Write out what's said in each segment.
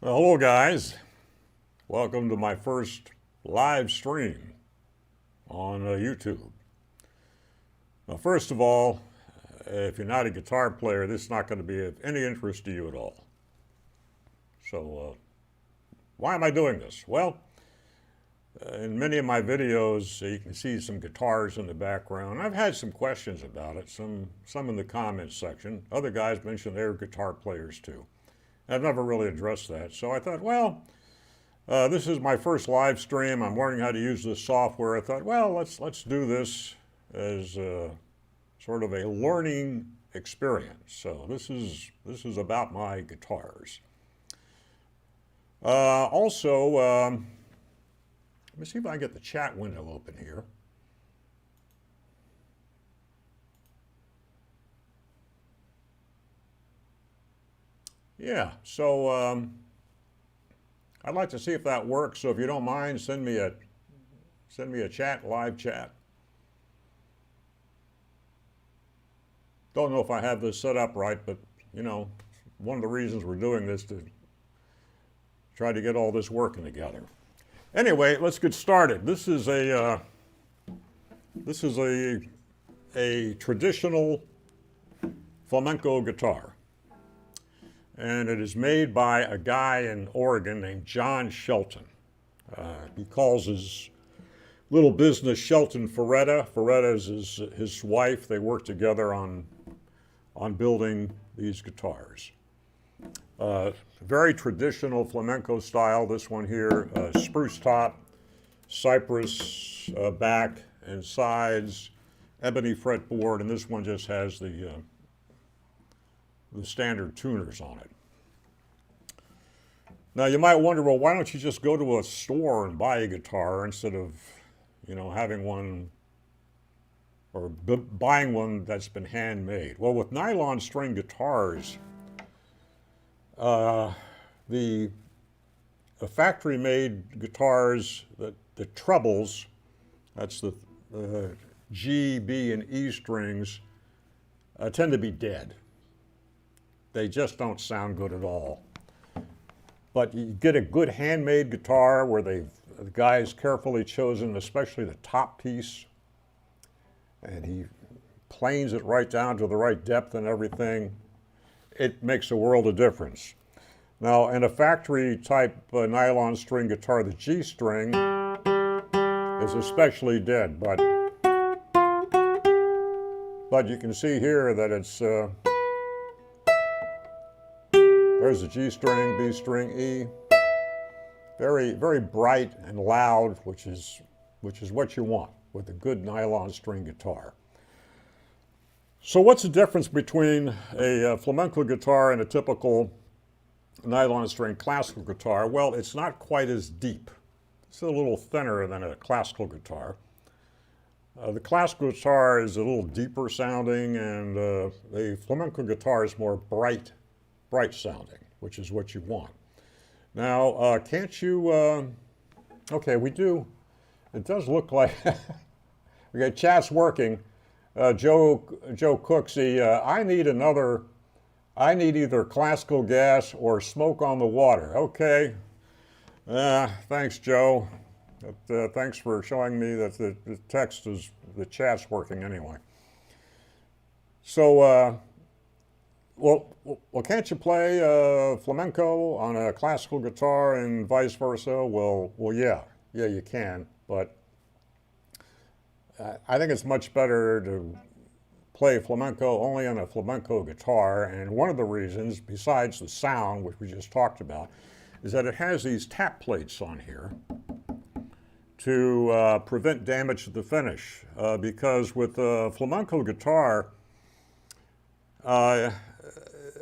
Well, hello, guys. Welcome to my first live stream on YouTube. Now, first of all, if you're not a guitar player, this is not going to be of any interest to you at all. So, why am I doing this? Well, in many of my videos, you can see some guitars in the background. I've had some questions about it, some in the comments section. Other guys mentioned they're guitar players too. I've never really addressed that. So I thought, well, this is my first live stream. I'm learning how to use this software. I thought, well, let's do this as sort of a learning experience. So this is about my guitars. Also, let me see if I can get the chat window open here. Yeah, so I'd like to see if that works. So if you don't mind, send me a chat, live chat. Don't know if I have this set up right, but you know, one of the reasons we're doing this to try to get all this working together. Anyway, let's get started. This is a traditional flamenco guitar. And it is made by a guy in Oregon named John Shelton. He calls his little business Shelton Ferretta. Ferretta is his wife. They work together on building these guitars. Very traditional flamenco style. This one here, spruce top, cypress back and sides, ebony fretboard, and this one just has the standard tuners on it. Now you might wonder, well, why don't you just go to a store and buy a guitar instead of, you know, having one or buying one that's been handmade? Well, with nylon string guitars, the factory-made guitars, the trebles, that's the G, B, and E strings, tend to be dead. They just don't sound good at all. But you get a good handmade guitar where the guy's carefully chosen, especially the top piece, and he planes it right down to the right depth and everything. It makes a world of difference. Now, in a factory type nylon string guitar, the G string is especially dead, but you can see here that it's there's the G string, B string, E. Very, very bright and loud, which is what you want with a good nylon string guitar. So what's the difference between a flamenco guitar and a typical nylon string classical guitar? Well, it's not quite as deep. It's a little thinner than a classical guitar. The classical guitar is a little deeper sounding, and the flamenco guitar is more bright sounding, which is what you want. Now, can't you, okay, we do, it does look like, okay, chat's working. Joe Cooksey, I need either classical gas or smoke on the water. Okay, thanks, Joe. Thanks for showing me that the chat's working anyway. So, well, can't you play flamenco on a classical guitar and vice versa? Well, yeah, you can, but I think it's much better to play flamenco only on a flamenco guitar, and one of the reasons, besides the sound, which we just talked about, is that it has these tap plates on here to prevent damage to the finish, because with a flamenco guitar,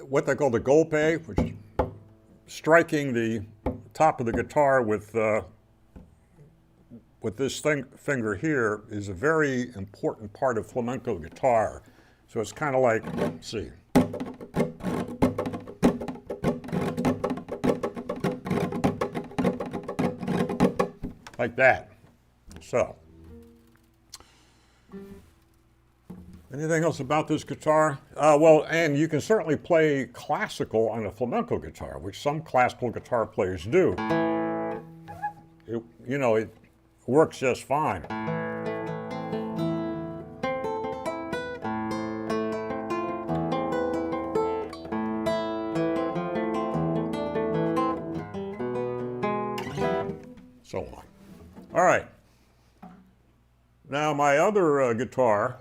what they call the golpe, which is striking the top of the guitar with this finger here, is a very important part of flamenco guitar. So it's kind of like, let's see. Like that. So Anything else about this guitar? Well, and you can certainly play classical on a flamenco guitar, which some classical guitar players do. It works just fine. So on. All right. Now my other guitar,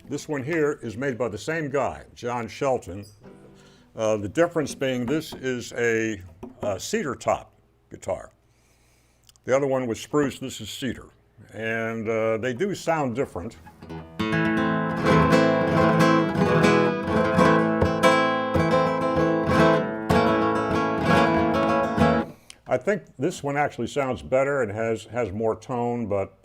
this one here is made by the same guy, John Shelton. The difference being this is a cedar top guitar. The other one was spruce, this is cedar. And they do sound different. I think this one actually sounds better and has more tone, but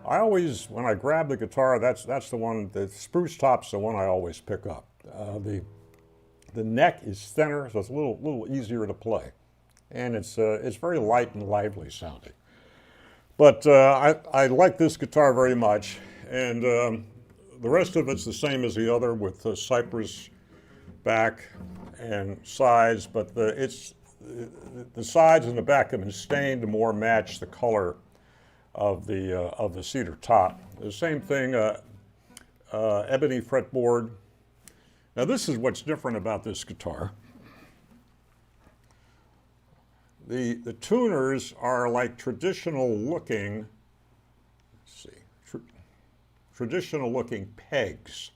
I always, when I grab the guitar, that's the one, the spruce top's the one I always pick up. The neck is thinner, so it's a little easier to play. And it's very light and lively sounding. But I like this guitar very much, and the rest of it's the same as the other with the cypress back and sides, but the sides and the back have been stained to more match the color of the cedar top. The same thing, ebony fretboard. Now this is what's different about this guitar. The tuners are like traditional looking, traditional looking pegs.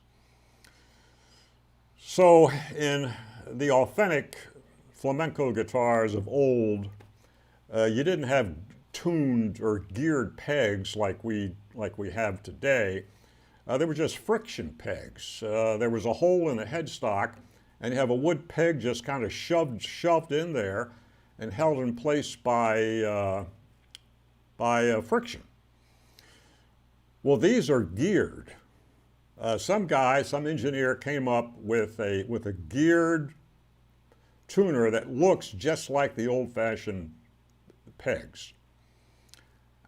So in the authentic flamenco guitars of old, you didn't have tuned or geared pegs like we have today. They were just friction pegs. There was a hole in the headstock, and you have a wood peg just kind of shoved in there and held in place by friction. Well, these are geared. Some engineer came up with a geared tuner that looks just like the old-fashioned pegs.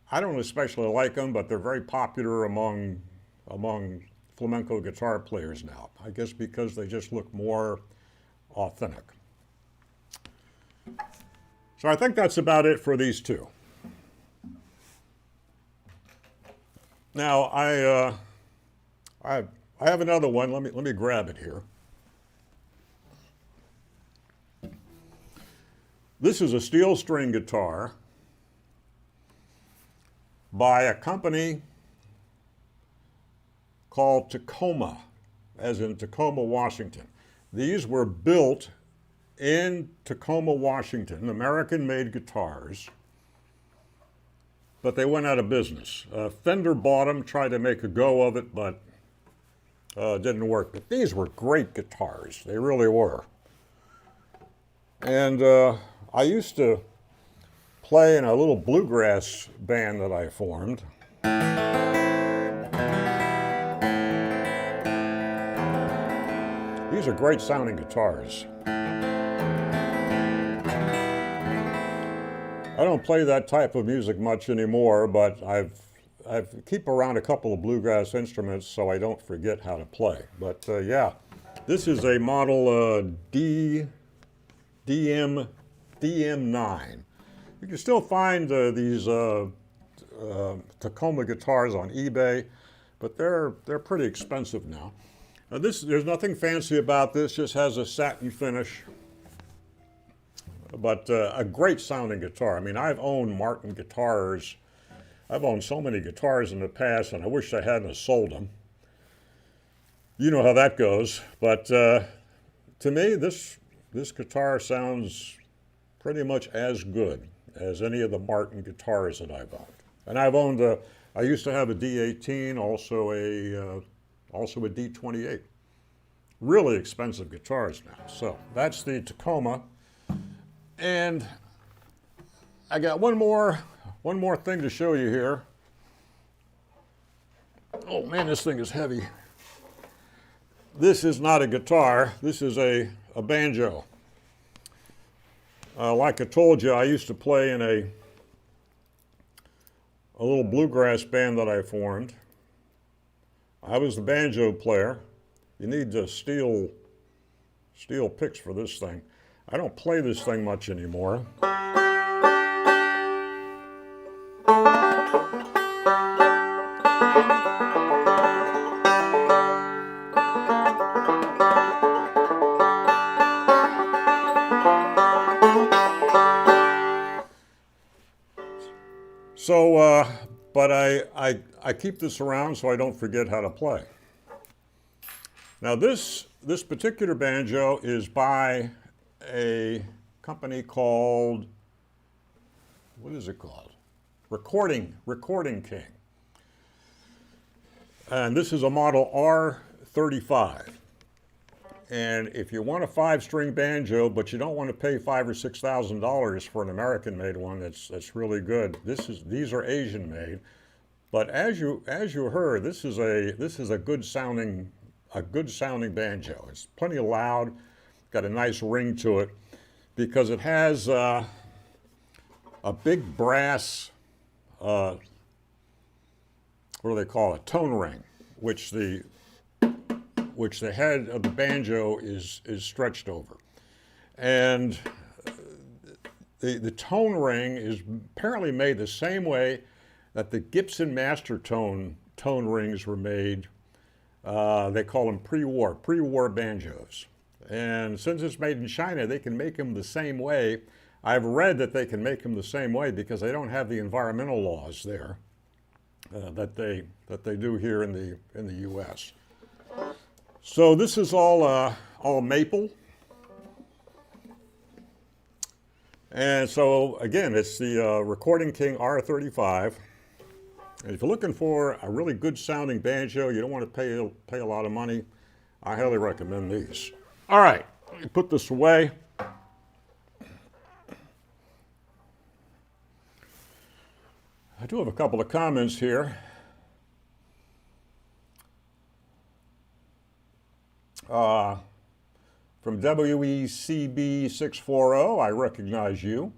I don't especially like them, but they're very popular among flamenco guitar players now. I guess because they just look more authentic. So I think that's about it for these two. Now I have another one. Let me grab it here. This is a steel string guitar by a company called Tacoma, as in Tacoma, Washington. These were built in Tacoma, Washington, American-made guitars, but they went out of business. Fender bought them, tried to make a go of it, but didn't work. But these were great guitars. They really were. And I used to play in a little bluegrass band that I formed. These are great sounding guitars. I don't play that type of music much anymore, but I keep around a couple of bluegrass instruments so I don't forget how to play. But yeah, this is a model DM9. You can still find these Tacoma guitars on eBay, but they're pretty expensive now. There's nothing fancy about this, just has a satin finish, but a great sounding guitar. I mean, I've owned Martin guitars. I've owned so many guitars in the past, and I wish I hadn't sold them. You know how that goes, but to me, this guitar sounds pretty much as good as any of the Martin guitars that I've owned. And I've owned I used to have a D18, also a D28. Really expensive guitars now. So that's the Tacoma. And I got one more thing to show you here. Oh man, this thing is heavy. This is not a guitar, this is a banjo. Like I told you, I used to play in a little bluegrass band that I formed. I was the banjo player. You need steel picks for this thing. I don't play this thing much anymore. So, but I keep this around so I don't forget how to play. Now this particular banjo is by a company called, what is it called? Recording King. And this is a model R35. And if you want a 5-string banjo, but you don't want to pay $5,000 or $6,000 for an American-made one, that's really good. These are Asian-made, but as you heard, this is a good sounding banjo. It's plenty loud, got a nice ring to it, because it has a big brass, what do they call it? Tone ring, which the head of the banjo is stretched over. And the tone ring is apparently made the same way that the Gibson Master tone rings were made. They call them pre-war banjos. And since it's made in China, they can make them the same way. I've read that they can make them the same way because they don't have the environmental laws there that they do here in the U.S. So this is all maple. And so again, it's the Recording King R35. And if you're looking for a really good sounding banjo, you don't want to pay a lot of money, I highly recommend these. All right, let me put this away. I do have a couple of comments here. From WECB640, I recognize you.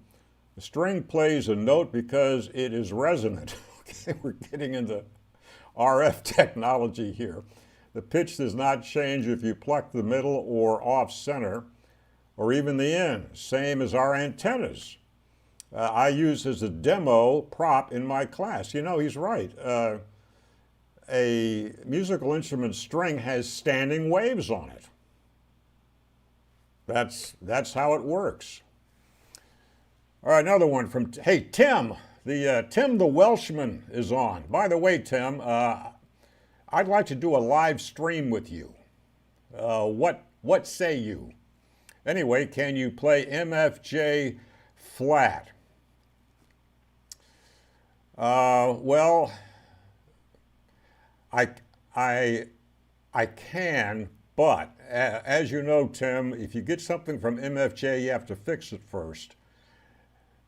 The string plays a note because it is resonant. Okay, we're getting into RF technology here. The pitch does not change if you pluck the middle or off center, or even the end, same as our antennas. I use as a demo prop in my class. You know, he's right. A musical instrument string has standing waves on it. That's how it works. All right, another one from, hey, Tim. Tim the Welshman is on. By the way, Tim, I'd like to do a live stream with you. What say you? Anyway, can you play MFJ flat? Well, I can, but as you know, Tim, if you get something from MFJ, you have to fix it first.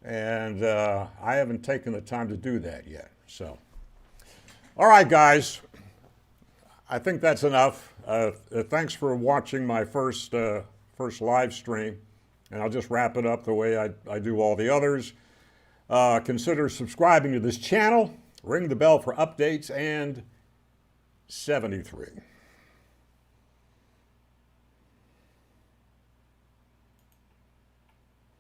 And I haven't taken the time to do that yet. So, all right, guys, I think that's enough. Thanks for watching my first live stream, and I'll just wrap it up the way I do all the others. Consider subscribing to this channel, ring the bell for updates, and 73.